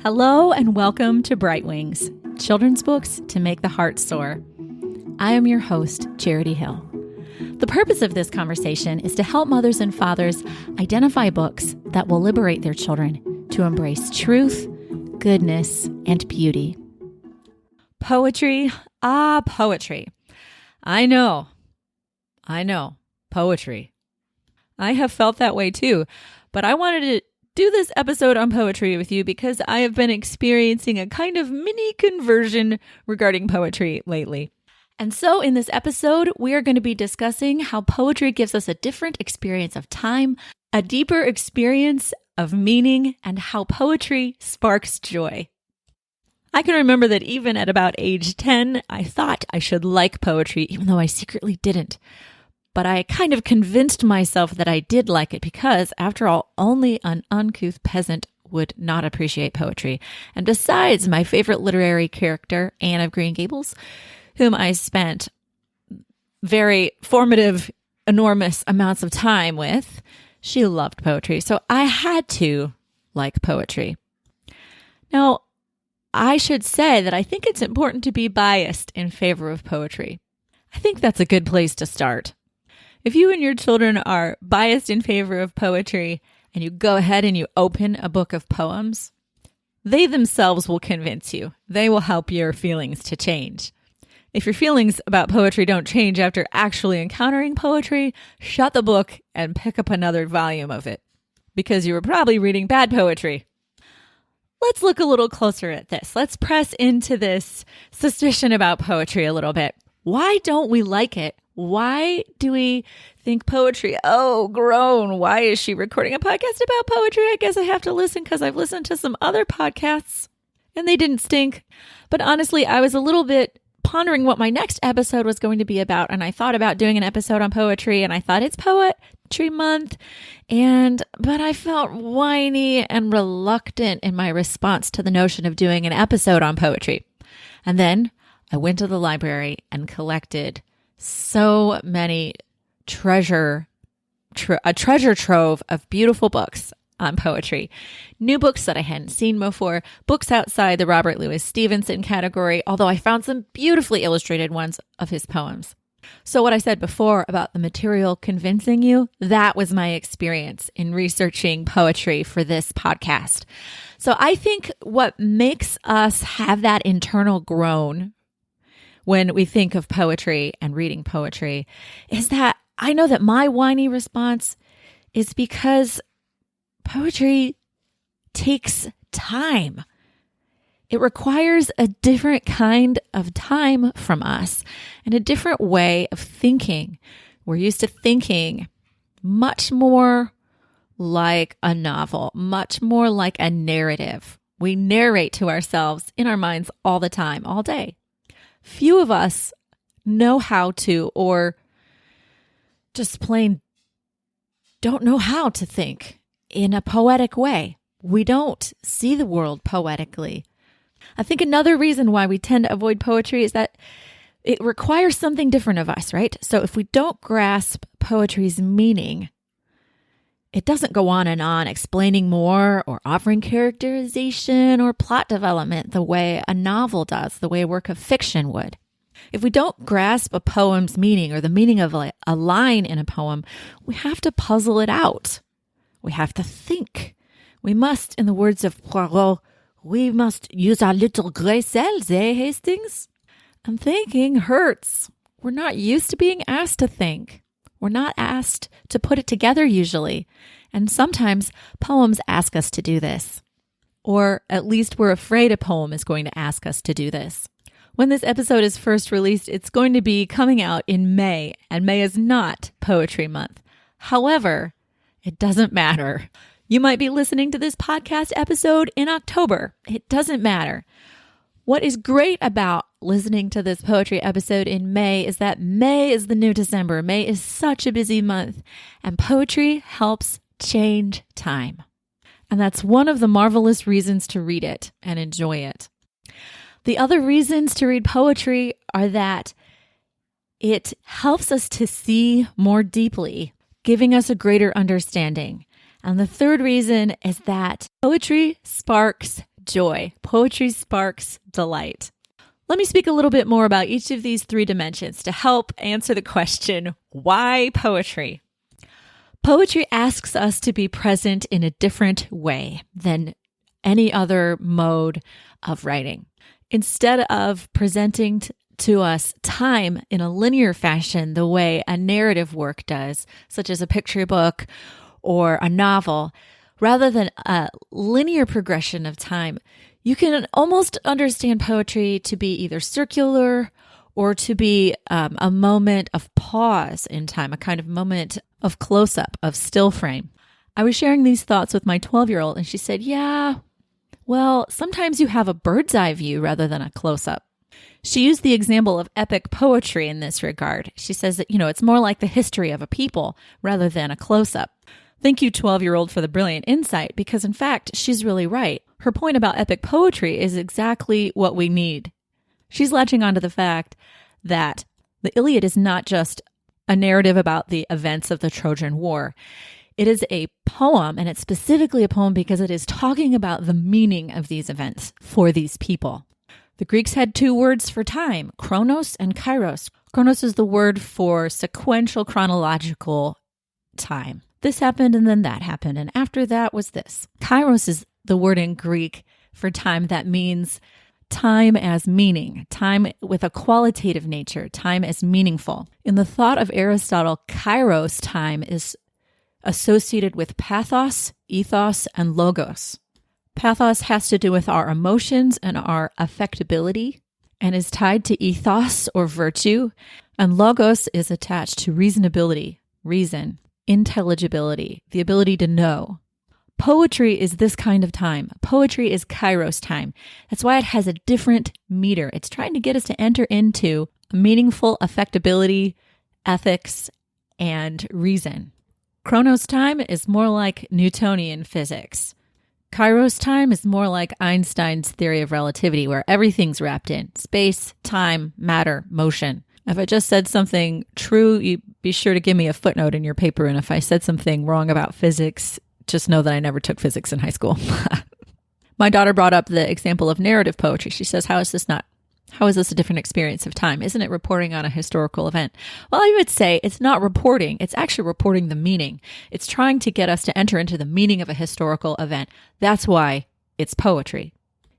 Hello and welcome to Bright Wings, children's books to make the heart soar. I am your host, Charity Hill. The purpose of this conversation is to help mothers and fathers identify books that will liberate their children to embrace truth, goodness, and beauty. Poetry, poetry. I know, poetry. I have felt that way too, but I wanted to do this episode on poetry with you because I have been experiencing a kind of mini conversion regarding poetry lately. And so in this episode, we are going to be discussing how poetry gives us a different experience of time, a deeper experience of meaning, and how poetry sparks joy. I can remember that even at about age 10, I thought I should like poetry, even though I secretly didn't. But I kind of convinced myself that I did like it because, after all, only an uncouth peasant would not appreciate poetry. And besides, my favorite literary character, Anne of Green Gables, whom I spent very formative, enormous amounts of time with, she loved poetry. So I had to like poetry. Now, I should say that I think it's important to be biased in favor of poetry. I think that's a good place to start. If you and your children are biased in favor of poetry and you go ahead and you open a book of poems, they themselves will convince you. They will help your feelings to change. If your feelings about poetry don't change after actually encountering poetry, shut the book and pick up another volume of it, because you were probably reading bad poetry. Let's look a little closer at this. Let's press into this suspicion about poetry a little bit. Why don't we like it? Why do we think poetry? Oh, groan. Why is she recording a podcast about poetry? I guess I have to listen because I've listened to some other podcasts and they didn't stink. But honestly, I was a little bit pondering what my next episode was going to be about. And I thought about doing an episode on poetry and I thought it's Poetry Month. But I felt whiny and reluctant in my response to the notion of doing an episode on poetry. And then I went to the library and collected so many treasure trove of beautiful books on poetry. New books that I hadn't seen before, books outside the Robert Louis Stevenson category, although I found some beautifully illustrated ones of his poems. So what I said before about the material convincing you, that was my experience in researching poetry for this podcast. So I think what makes us have that internal groan when we think of poetry and reading poetry is that I know that my whiny response is because poetry takes time. It requires a different kind of time from us and a different way of thinking. We're used to thinking much more like a novel, much more like a narrative. We narrate to ourselves in our minds all the time, all day. Few of us know how to, or just plain don't know how to think in a poetic way. We don't see the world poetically. I think another reason why we tend to avoid poetry is that it requires something different of us, right? So if we don't grasp poetry's meaning, it doesn't go on and on explaining more or offering characterization or plot development the way a novel does, the way a work of fiction would. If we don't grasp a poem's meaning or the meaning of a line in a poem, we have to puzzle it out. We have to think. We must, in the words of Poirot, we must use our little gray cells, Hastings? And thinking hurts. We're not used to being asked to think. We're not asked to put it together usually. And sometimes poems ask us to do this. Or at least we're afraid a poem is going to ask us to do this. When this episode is first released, it's going to be coming out in May, and May is not Poetry Month. However, it doesn't matter. You might be listening to this podcast episode in October. It doesn't matter. What is great about listening to this poetry episode in May is that May is the new December. May is such a busy month, and poetry helps change time. And that's one of the marvelous reasons to read it and enjoy it. The other reasons to read poetry are that it helps us to see more deeply, giving us a greater understanding. And the third reason is that poetry sparks joy. Poetry sparks delight. Let me speak a little bit more about each of these three dimensions to help answer the question, why poetry? Poetry asks us to be present in a different way than any other mode of writing. Instead of presenting to us time in a linear fashion the way a narrative work does, such as a picture book or a novel, rather than a linear progression of time, you can almost understand poetry to be either circular or to be a moment of pause in time, a kind of moment of close-up, of still frame. I was sharing these thoughts with my 12-year-old, and she said, yeah, well, sometimes you have a bird's eye view rather than a close-up. She used the example of epic poetry in this regard. She says that, it's more like the history of a people rather than a close-up. Thank you, 12-year-old, for the brilliant insight, because in fact, she's really right. Her point about epic poetry is exactly what we need. She's latching onto the fact that the Iliad is not just a narrative about the events of the Trojan War. It is a poem, and it's specifically a poem because it is talking about the meaning of these events for these people. The Greeks had two words for time, chronos and kairos. Chronos is the word for sequential chronological time. This happened and then that happened, and after that was this. Kairos is the word in Greek for time that means time as meaning, time with a qualitative nature, time as meaningful. In the thought of Aristotle, kairos time is associated with pathos, ethos, and logos. Pathos has to do with our emotions and our affectability and is tied to ethos or virtue, and logos is attached to reasonability, reason, intelligibility, the ability to know. Poetry is this kind of time. Poetry is kairos time. That's why it has a different meter. It's trying to get us to enter into meaningful affectability, ethics, and reason. Chronos time is more like Newtonian physics. Kairos time is more like Einstein's theory of relativity, where everything's wrapped in space, time, matter, motion. If I just said something true, you be sure to give me a footnote in your paper. And if I said something wrong about physics, just know that I never took physics in high school. My daughter brought up the example of narrative poetry. She says, how is this a different experience of time? Isn't it reporting on a historical event? Well, I would say it's not reporting. It's actually reporting the meaning. It's trying to get us to enter into the meaning of a historical event. That's why it's poetry.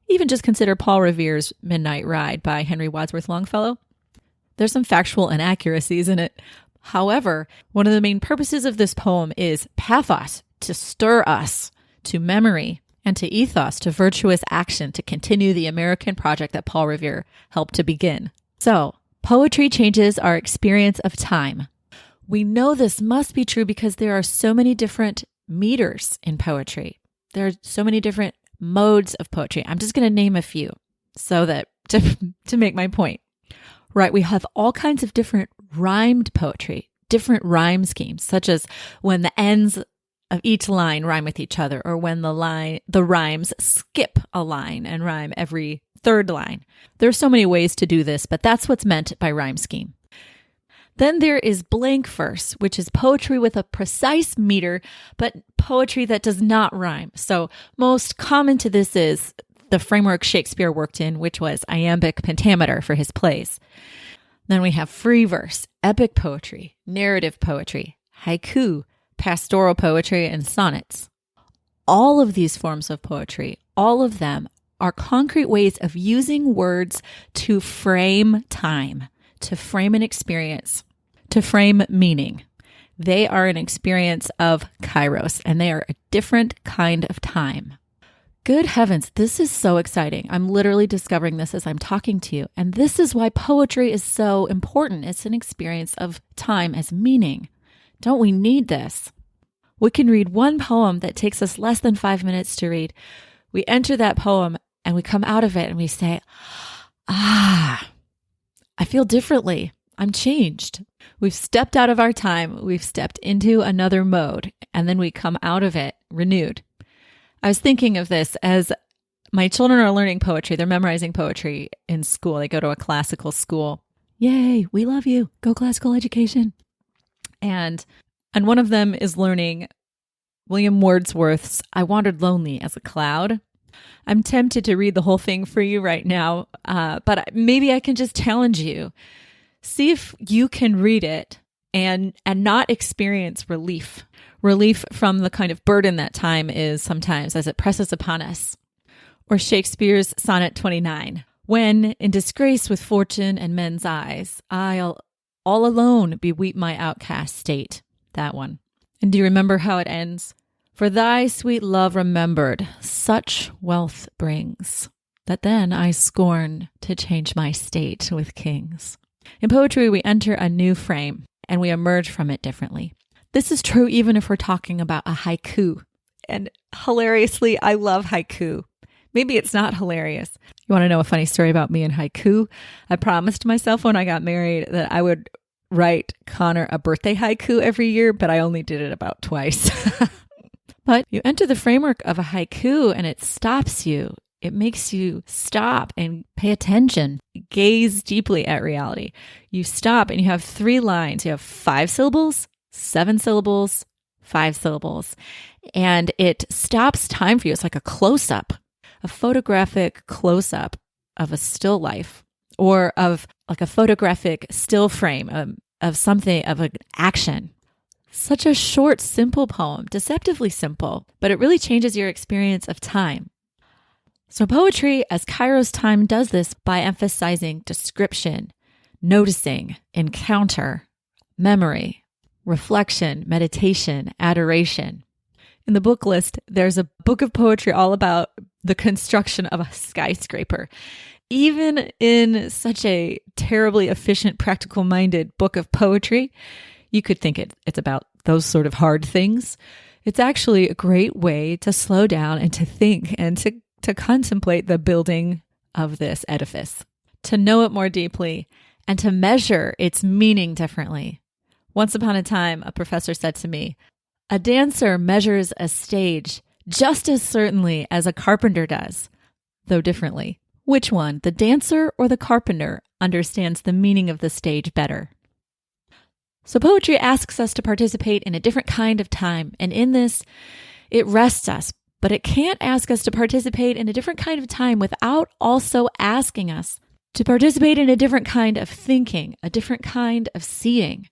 Even just consider Paul Revere's Midnight Ride by Henry Wadsworth Longfellow. There's some factual inaccuracies in it. However, one of the main purposes of this poem is pathos, to stir us to memory, and to ethos, to virtuous action, to continue the American project that Paul Revere helped to begin. So, poetry changes our experience of time. We know this must be true because there are so many different meters in poetry. There are so many different modes of poetry. I'm just going to name a few so that to make my point. Right, we have all kinds of different rhymed poetry, different rhyme schemes, such as when the ends of each line rhyme with each other, or when the rhymes skip a line and rhyme every third line. There are so many ways to do this, but that's what's meant by rhyme scheme. Then there is blank verse, which is poetry with a precise meter, but poetry that does not rhyme. So most common to this is the framework Shakespeare worked in, which was iambic pentameter for his plays. Then we have free verse, epic poetry, narrative poetry, haiku, pastoral poetry, and sonnets. All of these forms of poetry, all of them are concrete ways of using words to frame time, to frame an experience, to frame meaning. They are an experience of kairos, and they are a different kind of time. Good heavens, this is so exciting. I'm literally discovering this as I'm talking to you. And this is why poetry is so important. It's an experience of time as meaning. Don't we need this? We can read one poem that takes us less than 5 minutes to read. We enter that poem and we come out of it and we say, I feel differently. I'm changed. We've stepped out of our time. We've stepped into another mode. And then we come out of it renewed. I was thinking of this as my children are learning poetry. They're memorizing poetry in school. They go to a classical school. Yay, we love you. Go classical education. And one of them is learning William Wordsworth's I Wandered Lonely as a Cloud. I'm tempted to read the whole thing for you right now, but maybe I can just challenge you. See if you can read it and not experience relief from the kind of burden that time is sometimes as it presses upon us. Or Shakespeare's Sonnet 29, when in disgrace with fortune and men's eyes, I'll all alone beweep my outcast state. That one. And do you remember how it ends? For thy sweet love remembered, such wealth brings, that then I scorn to change my state with kings. In poetry, we enter a new frame, and we emerge from it differently. This is true even if we're talking about a haiku. And hilariously, I love haiku. Maybe it's not hilarious. You want to know a funny story about me and haiku? I promised myself when I got married that I would write Connor a birthday haiku every year, but I only did it about twice. But you enter the framework of a haiku and it stops you. It makes you stop and pay attention, gaze deeply at reality. You stop and you have 3 lines. You have 5 syllables, 7 syllables, 5 syllables. And it stops time for you. It's like a close-up, a photographic close-up of a still life, or of like a photographic still frame of something, of an action. Such a short, simple poem, deceptively simple, but it really changes your experience of time. So poetry as kairos time does this by emphasizing description, noticing, encounter, memory, reflection, meditation, adoration. In the book list, there's a book of poetry all about the construction of a skyscraper. Even in such a terribly efficient, practical-minded book of poetry, you could think it's about those sort of hard things. It's actually a great way to slow down and to think and to contemplate the building of this edifice, to know it more deeply, and to measure its meaning differently. Once upon a time, a professor said to me, "A dancer measures a stage just as certainly as a carpenter does, though differently. Which one, the dancer or the carpenter, understands the meaning of the stage better?" So poetry asks us to participate in a different kind of time, and in this, it rests us, but it can't ask us to participate in a different kind of time without also asking us to participate in a different kind of thinking, a different kind of seeing.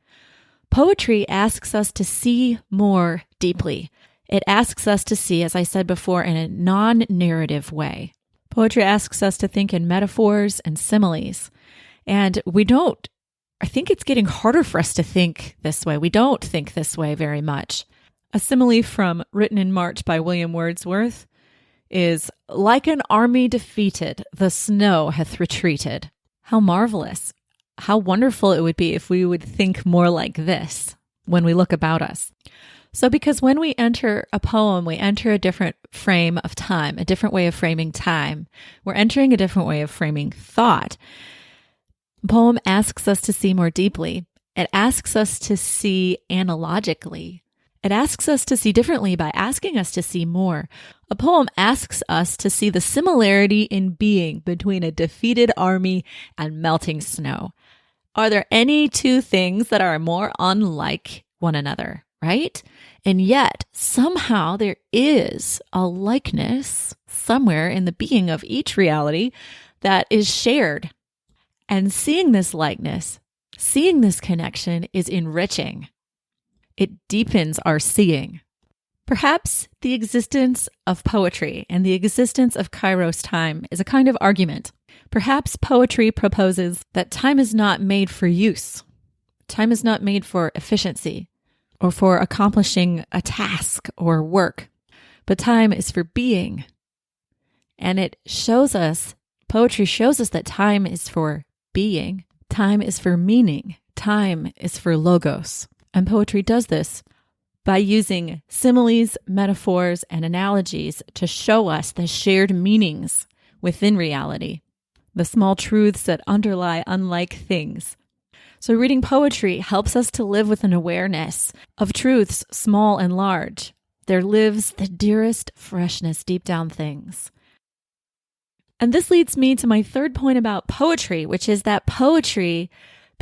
Poetry asks us to see more deeply. It asks us to see, as I said before, in a non-narrative way. Poetry asks us to think in metaphors and similes, and we don't. I think it's getting harder for us to think this way. We don't think this way very much. A simile from Written in March by William Wordsworth is, "Like an army defeated, the snow hath retreated." How marvelous. How wonderful it would be if we would think more like this when we look about us. So because when we enter a poem, we enter a different frame of time, a different way of framing time. We're entering a different way of framing thought. The poem asks us to see more deeply. It asks us to see analogically. It asks us to see differently by asking us to see more. A poem asks us to see the similarity in being between a defeated army and melting snow. Are there any two things that are more unlike one another, right? And yet, somehow there is a likeness somewhere in the being of each reality that is shared. And seeing this likeness, seeing this connection is enriching. It deepens our seeing. Perhaps the existence of poetry and the existence of kairos time is a kind of argument. Perhaps poetry proposes that time is not made for use. Time is not made for efficiency or for accomplishing a task or work, but time is for being. And it shows us, poetry shows us that time is for being. Time is for meaning. Time is for logos. And poetry does this by using similes, metaphors, and analogies to show us the shared meanings within reality, the small truths that underlie unlike things. So reading poetry helps us to live with an awareness of truths small and large. There lives the dearest freshness deep down things. And this leads me to my third point about poetry, which is that poetry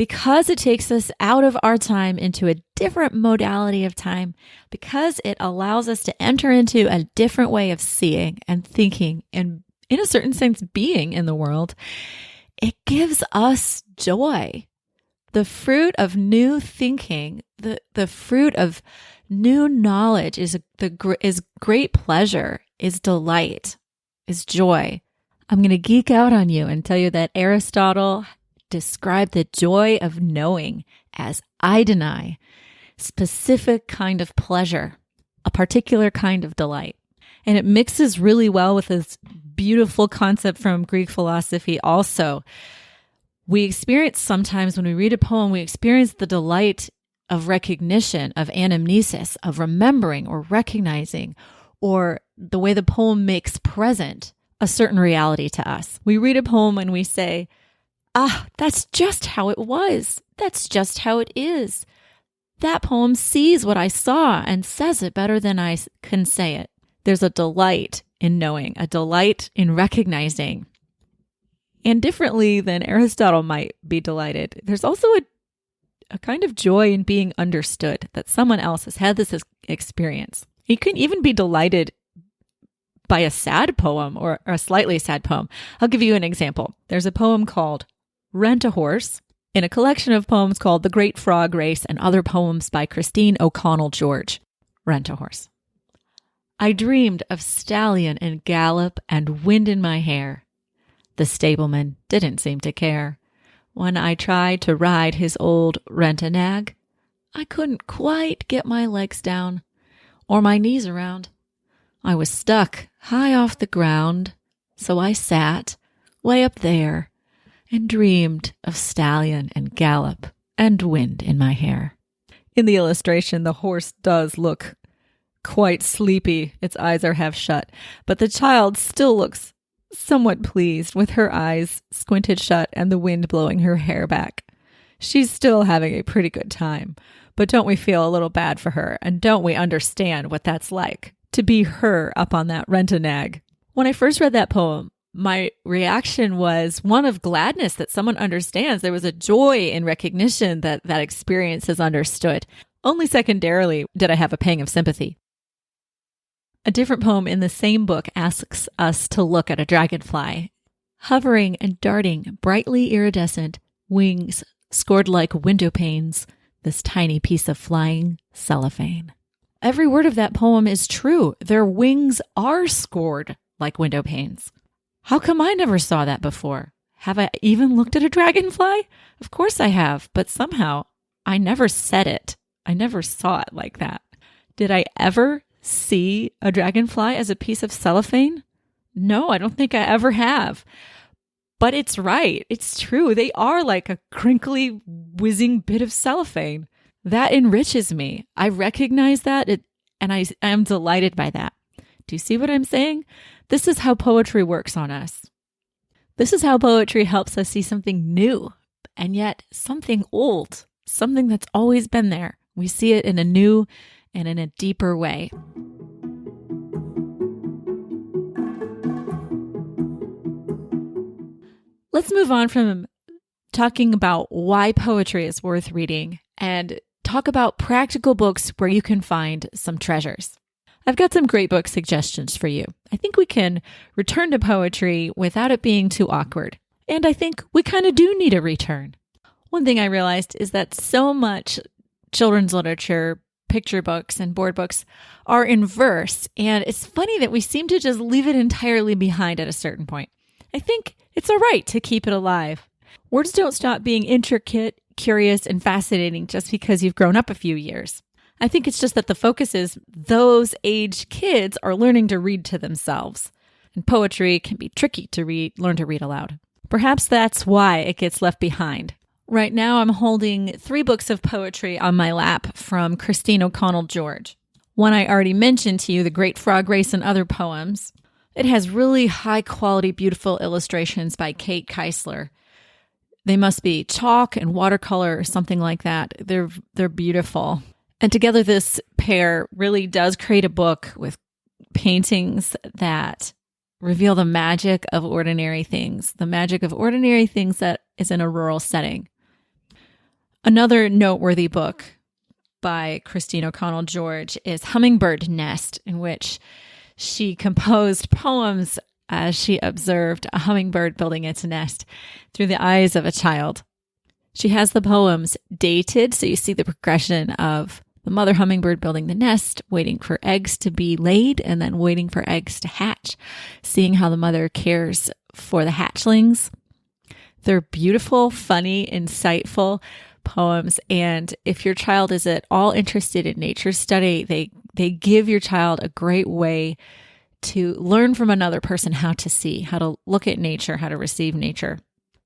because it takes us out of our time into a different modality of time, because it allows us to enter into a different way of seeing and thinking and, in a certain sense, being in the world, it gives us joy. The fruit of new thinking, the fruit of new knowledge is great pleasure, is delight, is joy. I'm going to geek out on you and tell you that Aristotle described the joy of knowing as eidonai, specific kind of pleasure, a particular kind of delight. And it mixes really well with this beautiful concept from Greek philosophy also. We experience sometimes when we read a poem, we experience the delight of recognition, of anamnesis, of remembering or recognizing, or the way the poem makes present a certain reality to us. We read a poem and we say, that's just how it was. That's just how it is. That poem sees what I saw and says it better than I can say it. There's a delight in knowing, a delight in recognizing. And differently than Aristotle might be delighted, there's also a kind of joy in being understood, that someone else has had this experience. You can even be delighted by a sad poem or a slightly sad poem. I'll give you an example. There's a poem called Rent a Horse in a collection of poems called The Great Frog Race and Other Poems by Christine O'Connell George. Rent a Horse. I dreamed of stallion and gallop and wind in my hair. The stableman didn't seem to care. When I tried to ride his old rent-a-nag, I couldn't quite get my legs down or my knees around. I was stuck high off the ground, so I sat way up there and dreamed of stallion and gallop and wind in my hair. In the illustration, the horse does look quite sleepy. Its eyes are half shut, but the child still looks somewhat pleased with her eyes squinted shut and the wind blowing her hair back. She's still having a pretty good time, but don't we feel a little bad for her? And don't we understand what that's like to be her up on that rent-a-nag? When I first read that poem, my reaction was one of gladness that someone understands. There was a joy in recognition that that experience is understood. Only secondarily did I have a pang of sympathy. A different poem in the same book asks us to look at a dragonfly, hovering and darting, brightly iridescent, wings scored like window panes, this tiny piece of flying cellophane. Every word of that poem is true. Their wings are scored like window panes. How come I never saw that before? Have I even looked at a dragonfly? Of course I have, but somehow I never said it. I never saw it like that. Did I ever see a dragonfly as a piece of cellophane? No, I don't think I ever have. But it's right. It's true. They are like a crinkly, whizzing bit of cellophane. That enriches me. I recognize that, and I am delighted by that. Do you see what I'm saying? This is how poetry works on us. This is how poetry helps us see something new, and yet something old, something that's always been there. We see it in a new and in a deeper way. Let's move on from talking about why poetry is worth reading and talk about practical books where you can find some treasures. I've got some great book suggestions for you. I think we can return to poetry without it being too awkward. And I think we kind of do need a return. One thing I realized is that so much children's literature, picture books and board books are in verse, and it's funny that we seem to just leave it entirely behind at a certain point. I think it's all right to keep it alive. Words don't stop being intricate, curious, and fascinating just because you've grown up a few years. I think it's just that the focus is those age kids are learning to read to themselves, and poetry can be tricky to learn to read aloud. Perhaps that's why it gets left behind. Right now, I'm holding 3 books of poetry on my lap from Christine O'Connell George. One I already mentioned to you, The Great Frog Race and Other Poems. It has really high-quality, beautiful illustrations by Kate Keisler. They must be chalk and watercolor or something like that. They're beautiful. And together, this pair really does create a book with paintings that reveal the magic of ordinary things, the magic of ordinary things that is in a rural setting. Another noteworthy book by Christine O'Connell George is Hummingbird Nest, in which she composed poems as she observed a hummingbird building its nest through the eyes of a child. She has the poems dated, so you see the progression of the mother hummingbird building the nest, waiting for eggs to be laid, and then waiting for eggs to hatch, seeing how the mother cares for the hatchlings. They're beautiful, funny, insightful poems, and if your child is at all interested in nature study, they give your child a great way to learn from another person how to see, how to look at nature, how to receive nature.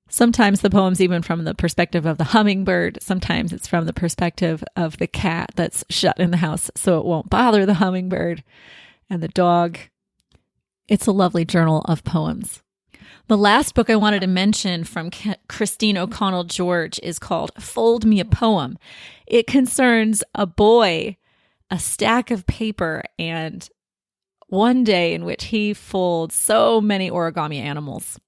Sometimes the poem's even from the perspective of the hummingbird. Sometimes it's from the perspective of the cat that's shut in the house so it won't bother the hummingbird, and the dog. It's a lovely journal of poems. The last book I wanted to mention from Christine O'Connell George is called Fold Me a Poem. It concerns a boy, a stack of paper, and one day in which he folds so many origami animals.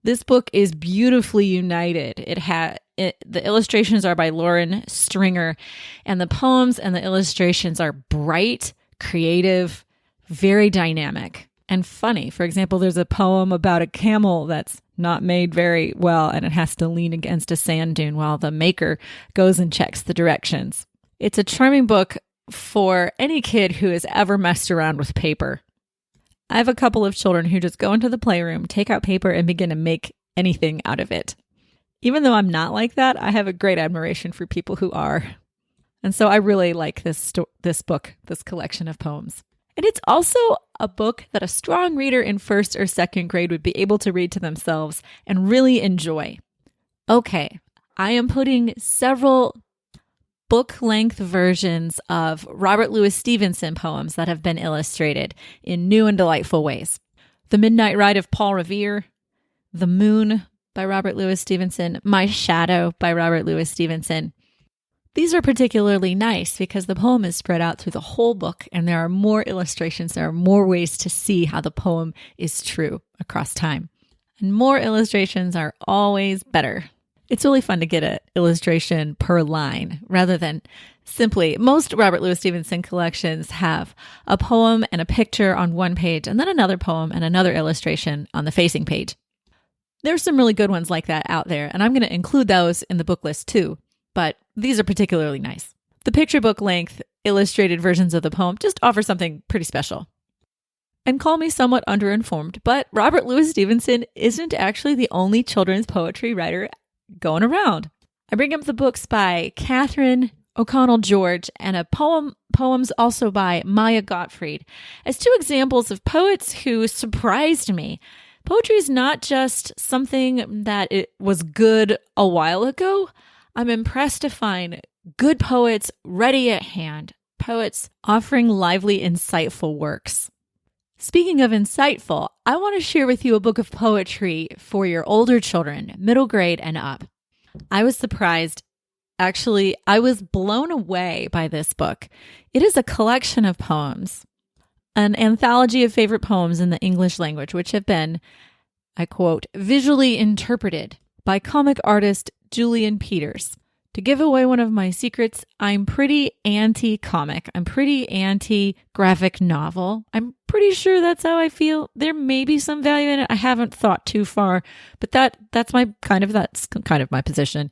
This book is beautifully united. The illustrations are by Lauren Stringer, and the poems and the illustrations are bright, creative, very dynamic, and funny. For example, there's a poem about a camel that's not made very well, and it has to lean against a sand dune while the maker goes and checks the directions. It's a charming book for any kid who has ever messed around with paper. I have a couple of children who just go into the playroom, take out paper, and begin to make anything out of it. Even though I'm not like that, I have a great admiration for people who are. And so I really like this book, this collection of poems. And it's also a book that a strong reader in first or second grade would be able to read to themselves and really enjoy. Okay, I am putting several book-length versions of Robert Louis Stevenson poems that have been illustrated in new and delightful ways. The Midnight Ride of Paul Revere, The Moon by Robert Louis Stevenson, My Shadow by Robert Louis Stevenson. These are particularly nice because the poem is spread out through the whole book, and there are more illustrations, there are more ways to see how the poem is true across time. And more illustrations are always better. It's really fun to get an illustration per line rather than simply, most Robert Louis Stevenson collections have a poem and a picture on one page and then another poem and another illustration on the facing page. There's some really good ones like that out there, and I'm going to include those in the book list too, but these are particularly nice. The picture book length illustrated versions of the poem just offer something pretty special. And call me somewhat underinformed, but Robert Louis Stevenson isn't actually the only children's poetry writer going around. I bring up the books by Catherine O'Connell George and poems also by Maya Gottfried as two examples of poets who surprised me. Poetry is not just something that it was good a while ago. I'm impressed to find good poets ready at hand, poets offering lively, insightful works. Speaking of insightful, I want to share with you a book of poetry for your older children, middle grade and up. I was surprised. Actually, I was blown away by this book. It is a collection of poems, an anthology of favorite poems in the English language, which have been, I quote, visually interpreted by comic artist Julian Peters. To give away one of my secrets, I'm pretty anti-comic. I'm pretty anti-graphic novel. I'm pretty sure that's how I feel. There may be some value in it. I haven't thought too far, but that's kind of my position.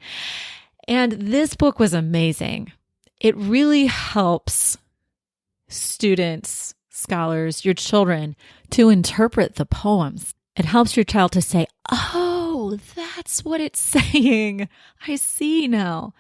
And this book was amazing. It really helps students, scholars, your children to interpret the poems. It helps your child to say, oh, that's what it's saying. I see now.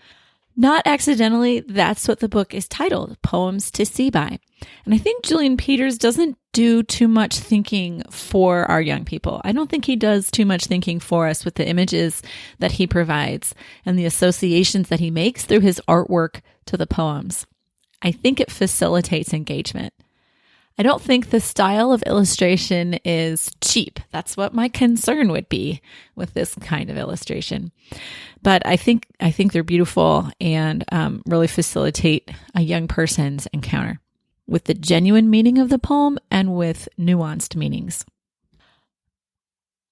Not accidentally, that's what the book is titled, Poems to See By. And I think Julian Peters doesn't do too much thinking for our young people. I don't think he does too much thinking for us with the images that he provides and the associations that he makes through his artwork to the poems. I think it facilitates engagement. I don't think the style of illustration is cheap. That's what my concern would be with this kind of illustration. But I think they're beautiful and really facilitate a young person's encounter with the genuine meaning of the poem and with nuanced meanings.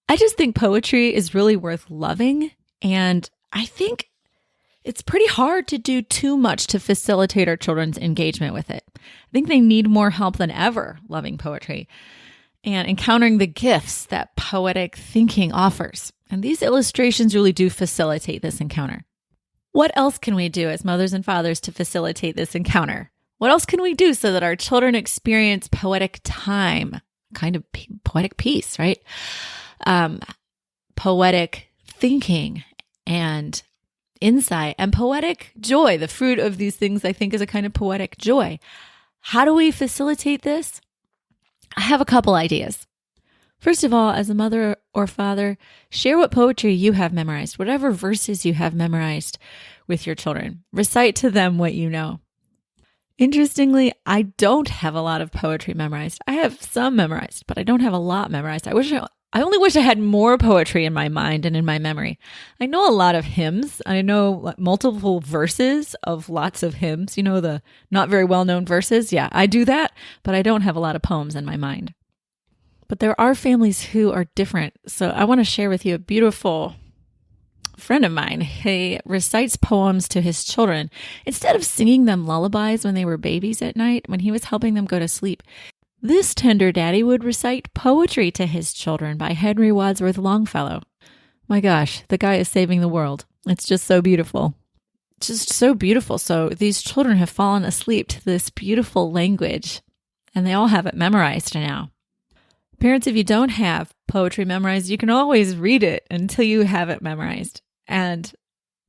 I just think poetry is really worth loving, and I think it's pretty hard to do too much to facilitate our children's engagement with it. I think they need more help than ever loving poetry and encountering the gifts that poetic thinking offers. And these illustrations really do facilitate this encounter. What else can we do as mothers and fathers to facilitate this encounter? What else can we do so that our children experience poetic time, kind of poetic peace, right? Poetic thinking and insight and poetic joy. The fruit of these things, I think, is a kind of poetic joy. How do we facilitate this? I have a couple ideas. First of all, as a mother or father, share what poetry you have memorized, whatever verses you have memorized with your children. Recite to them what you know. Interestingly, I don't have a lot of poetry memorized. I have some memorized, but I don't have a lot memorized. I only wish I had more poetry in my mind and in my memory. I know a lot of hymns. I know multiple verses of lots of hymns. You know, the not very well-known verses. Yeah, I do that, but I don't have a lot of poems in my mind. But there are families who are different. So I want to share with you a beautiful friend of mine. He recites poems to his children. Instead of singing them lullabies when they were babies at night, when he was helping them go to sleep, this tender daddy would recite poetry to his children by Henry Wadsworth Longfellow. My gosh, the guy is saving the world. It's just so beautiful. Just so beautiful. So these children have fallen asleep to this beautiful language, and they all have it memorized now. Parents, if you don't have poetry memorized, you can always read it until you have it memorized. And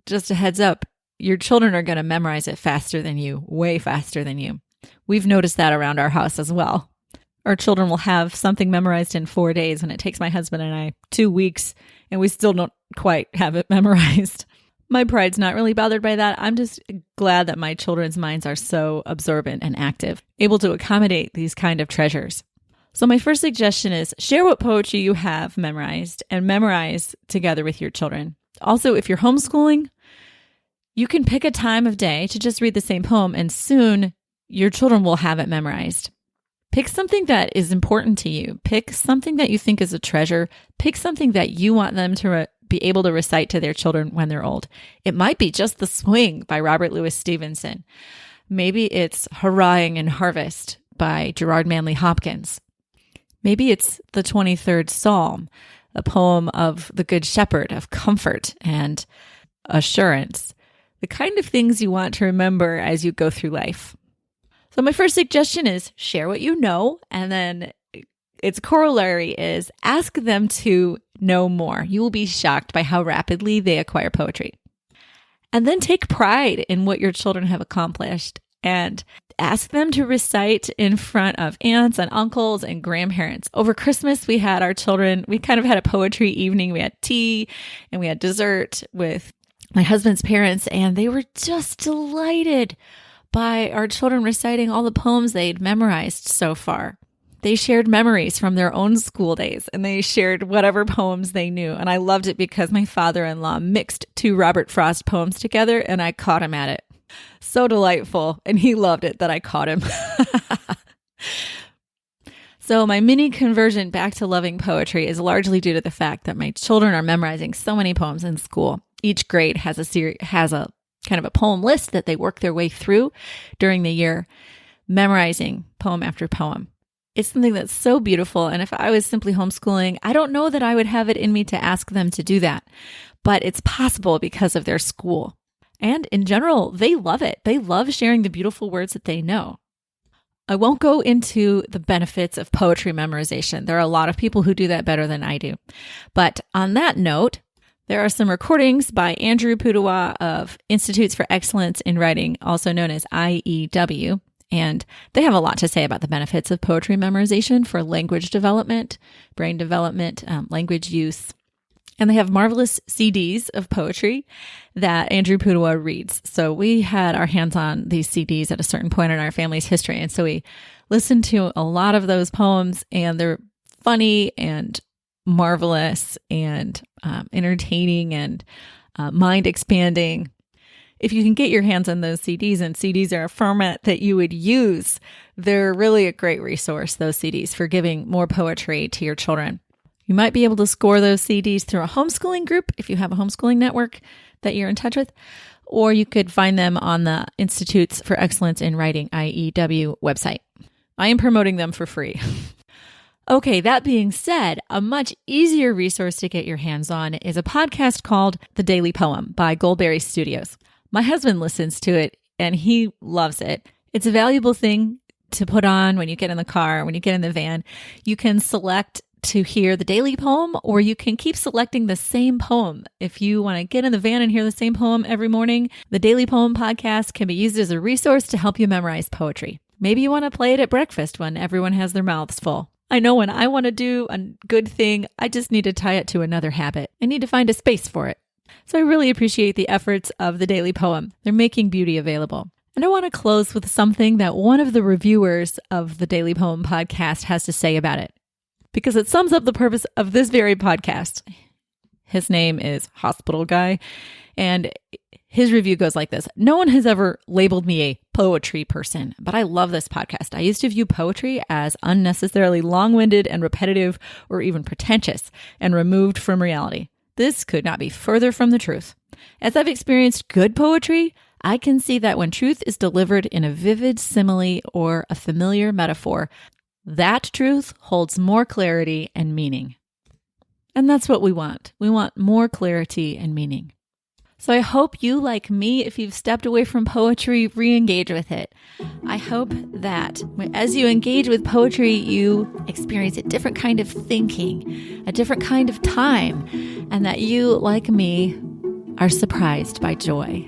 just a heads up, your children are going to memorize it faster than you, way faster than you. We've noticed that around our house as well. Our children will have something memorized in 4 days, and it takes my husband and I 2 weeks, and we still don't quite have it memorized. My pride's not really bothered by that. I'm just glad that my children's minds are so absorbent and active, able to accommodate these kind of treasures. So my first suggestion is share what poetry you have memorized and memorize together with your children. Also, if you're homeschooling, you can pick a time of day to just read the same poem, and soon your children will have it memorized. Pick something that is important to you. Pick something that you think is a treasure. Pick something that you want them to be able to recite to their children when they're old. It might be just The Swing by Robert Louis Stevenson. Maybe it's Hurrahing in Harvest by Gerard Manley Hopkins. Maybe it's the 23rd Psalm, a poem of the Good Shepherd, of comfort and assurance, the kind of things you want to remember as you go through life. So my first suggestion is share what you know, and then its corollary is ask them to know more. You will be shocked by how rapidly they acquire poetry. And then take pride in what your children have accomplished and ask them to recite in front of aunts and uncles and grandparents. Over Christmas, we had our children, we kind of had a poetry evening. We had tea and we had dessert with my husband's parents, and they were just delighted by our children reciting all the poems they'd memorized so far. They shared memories from their own school days, and they shared whatever poems they knew. And I loved it because my father-in-law mixed 2 Robert Frost poems together, and I caught him at it. So delightful. And he loved it that I caught him. So my mini conversion back to loving poetry is largely due to the fact that my children are memorizing so many poems in school. Each grade has a kind of a poem list that they work their way through during the year, memorizing poem after poem. It's something that's so beautiful. And if I was simply homeschooling, I don't know that I would have it in me to ask them to do that. But it's possible because of their school. And in general, they love it. They love sharing the beautiful words that they know. I won't go into the benefits of poetry memorization. There are a lot of people who do that better than I do. But on that note, there are some recordings by Andrew Pudewa of Institutes for Excellence in Writing, also known as IEW. And they have a lot to say about the benefits of poetry memorization for language development, brain development, language use. And they have marvelous CDs of poetry that Andrew Pudewa reads. So we had our hands on these CDs at a certain point in our family's history. And so we listened to a lot of those poems, and they're funny and marvelous and entertaining and mind expanding. If you can get your hands on those CDs, and CDs are a format that you would use, they're really a great resource, those CDs, for giving more poetry to your children. You might be able to score those CDs through a homeschooling group if you have a homeschooling network that you're in touch with, or you could find them on the Institutes for Excellence in Writing, IEW website. I am promoting them for free. Okay, that being said, a much easier resource to get your hands on is a podcast called The Daily Poem by Goldberry Studios. My husband listens to it and he loves it. It's a valuable thing to put on when you get in the car, when you get in the van. You can select to hear the daily poem, or you can keep selecting the same poem. If you want to get in the van and hear the same poem every morning, the Daily Poem podcast can be used as a resource to help you memorize poetry. Maybe you want to play it at breakfast when everyone has their mouths full. I know when I want to do a good thing, I just need to tie it to another habit. I need to find a space for it. So I really appreciate the efforts of the Daily Poem. They're making beauty available. And I want to close with something that one of the reviewers of the Daily Poem podcast has to say about it, because it sums up the purpose of this very podcast. His name is Hospital Guy, and his review goes like this. No one has ever labeled me a poetry person, but I love this podcast. I used to view poetry as unnecessarily long-winded and repetitive, or even pretentious and removed from reality. This could not be further from the truth. As I've experienced good poetry, I can see that when truth is delivered in a vivid simile or a familiar metaphor, that truth holds more clarity and meaning. And that's what we want. We want more clarity and meaning. So I hope you, like me, if you've stepped away from poetry, re-engage with it. I hope that as you engage with poetry, you experience a different kind of thinking, a different kind of time, and that you, like me, are surprised by joy.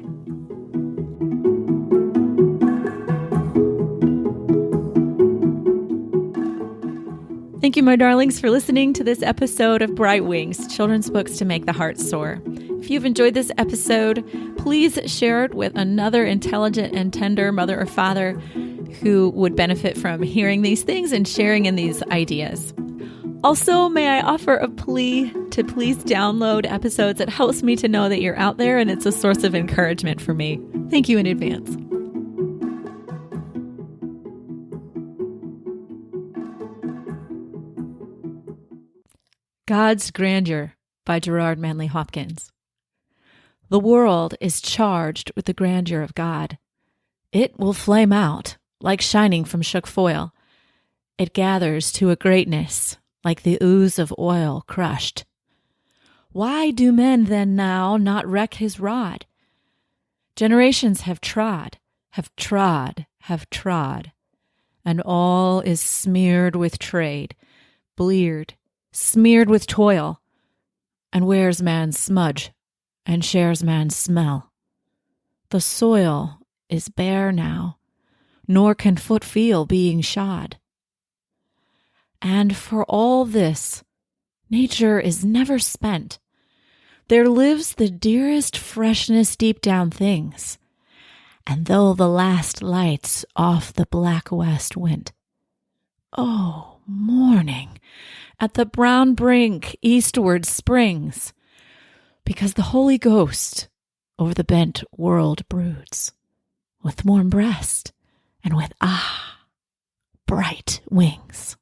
Thank you, my darlings, for listening to this episode of Bright Wings, Children's Books to Make the Heart Soar. If you've enjoyed this episode, please share it with another intelligent and tender mother or father who would benefit from hearing these things and sharing in these ideas. Also, may I offer a plea to please download episodes. It helps me to know that you're out there, and it's a source of encouragement for me. Thank you in advance. God's Grandeur by Gerard Manley Hopkins. The world is charged with the grandeur of God. It will flame out like shining from shook foil. It gathers to a greatness like the ooze of oil crushed. Why do men then now not reck his rod? Generations have trod, and all is smeared with trade, bleared, smeared with toil, and wears man's smudge and shares man's smell. The soil is bare now, nor can foot feel being shod. And for all this, nature is never spent. There lives the dearest freshness deep down things, and though the last lights off the black west went, oh, morning at the brown brink eastward springs, because the Holy Ghost over the bent world broods, with warm breast and with bright wings.